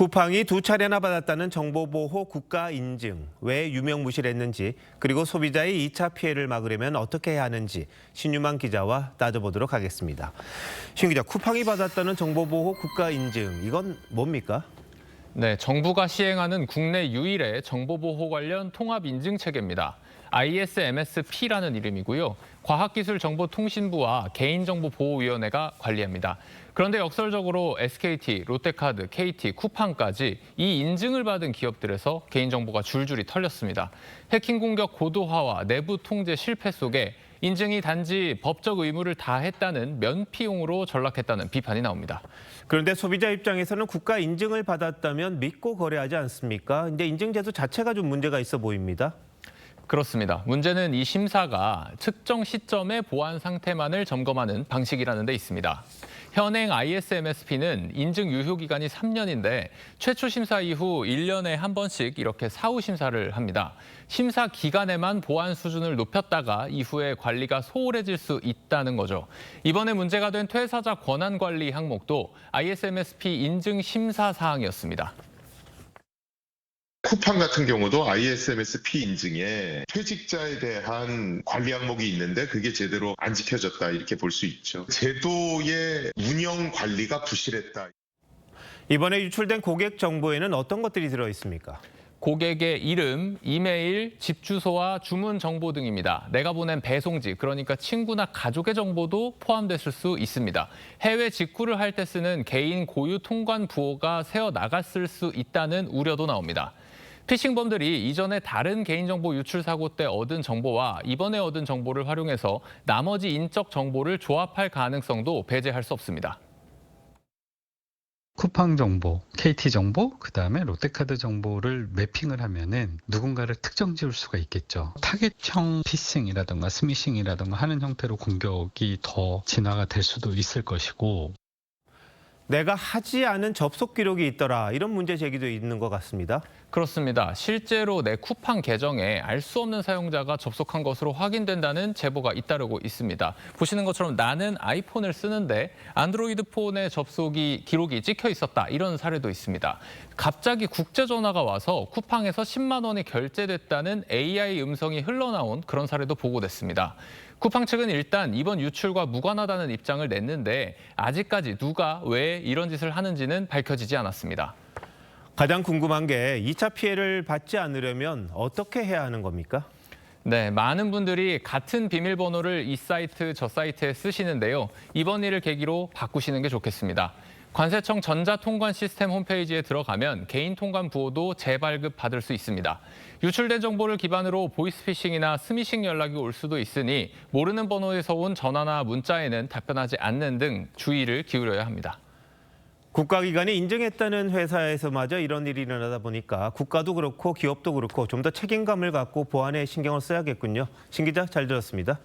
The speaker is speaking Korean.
쿠팡이 두 차례나 받았다는 정보보호 국가 인증, 왜 유명무실했는지, 그리고 소비자의 2차 피해를 막으려면 어떻게 해야 하는지 신유만 기자와 따져보도록 하겠습니다. 신 기자, 쿠팡이 받았다는 정보보호 국가 인증, 이건 뭡니까? 네, 정부가 시행하는 국내 유일의 정보보호 관련 통합인증체계입니다. ISMSP라는 이름이고요. 과학기술정보통신부와 개인정보보호위원회가 관리합니다. 그런데 역설적으로 SKT, 롯데카드, KT, 쿠팡까지 이 인증을 받은 기업들에서 개인정보가 줄줄이 털렸습니다. 해킹 공격 고도화와 내부 통제 실패 속에 인증이 단지 법적 의무를 다했다는 면피용으로 전락했다는 비판이 나옵니다. 그런데 소비자 입장에서는 국가 인증을 받았다면 믿고 거래하지 않습니까? 근데 인증제도 자체가 좀 문제가 있어 보입니다. 그렇습니다. 문제는 이 심사가 특정 시점의 보안 상태만을 점검하는 방식이라는 데 있습니다. 현행 ISMSP는 인증 유효 기간이 3년인데 최초 심사 이후 1년에 한 번씩 이렇게 사후 심사를 합니다. 심사 기간에만 보안 수준을 높였다가 이후에 관리가 소홀해질 수 있다는 거죠. 이번에 문제가 된 퇴사자 권한 관리 항목도 ISMSP 인증 심사 사항이었습니다. 쿠팡 같은 경우도 ISMSP 인증에 퇴직자에 대한 관리 항목이 있는데 그게 제대로 안 지켜졌다 이렇게 볼 수 있죠. 제도의 운영 관리가 부실했다. 이번에 유출된 고객 정보에는 어떤 것들이 들어 있습니까? 고객의 이름, 이메일, 집 주소와 주문 정보 등입니다. 내가 보낸 배송지, 그러니까 친구나 가족의 정보도 포함됐을 수 있습니다. 해외 직구를 할 때 쓰는 개인 고유 통관 부호가 새어 나갔을 수 있다는 우려도 나옵니다. 피싱범들이 이전에 다른 개인정보 유출 사고 때 얻은 정보와 이번에 얻은 정보를 활용해서 나머지 인적 정보를 조합할 가능성도 배제할 수 없습니다. 쿠팡 정보, KT 정보, 그다음에 롯데카드 정보를 매핑을 하면은 누군가를 특정 지을 수가 있겠죠. 타겟형 피싱이라든가 스미싱이라든가 하는 형태로 공격이 더 진화가 될 수도 있을 것이고, 내가 하지 않은 접속 기록이 있더라, 이런 문제 제기도 있는 것 같습니다. 그렇습니다. 실제로 내 쿠팡 계정에 알 수 없는 사용자가 접속한 것으로 확인된다는 제보가 잇따르고 있습니다. 보시는 것처럼 나는 아이폰을 쓰는데 안드로이드 폰에 접속이 기록이 찍혀 있었다, 이런 사례도 있습니다. 갑자기 국제 전화가 와서 쿠팡에서 10만 원이 결제됐다는 AI 음성이 흘러나온 그런 사례도 보고됐습니다. 쿠팡 측은 일단 이번 유출과 무관하다는 입장을 냈는데 아직까지 누가 왜 이런 짓을 하는지는 밝혀지지 않았습니다. 가장 궁금한 게 2차 피해를 받지 않으려면 어떻게 해야 하는 겁니까? 네, 많은 분들이 같은 비밀번호를 이 사이트 저 사이트에 쓰시는데요. 이번 일을 계기로 바꾸시는 게 좋겠습니다. 관세청 전자통관 시스템 홈페이지에 들어가면 개인 통관 부호도 재발급 받을 수 있습니다. 유출된 정보를 기반으로 보이스피싱이나 스미싱 연락이 올 수도 있으니 모르는 번호에서 온 전화나 문자에는 답변하지 않는 등 주의를 기울여야 합니다. 국가기관이 인증했다는 회사에서마저 이런 일이 일어나다 보니까 국가도 그렇고 기업도 그렇고 좀 더 책임감을 갖고 보안에 신경을 써야겠군요. 신 기자, 잘 들었습니다.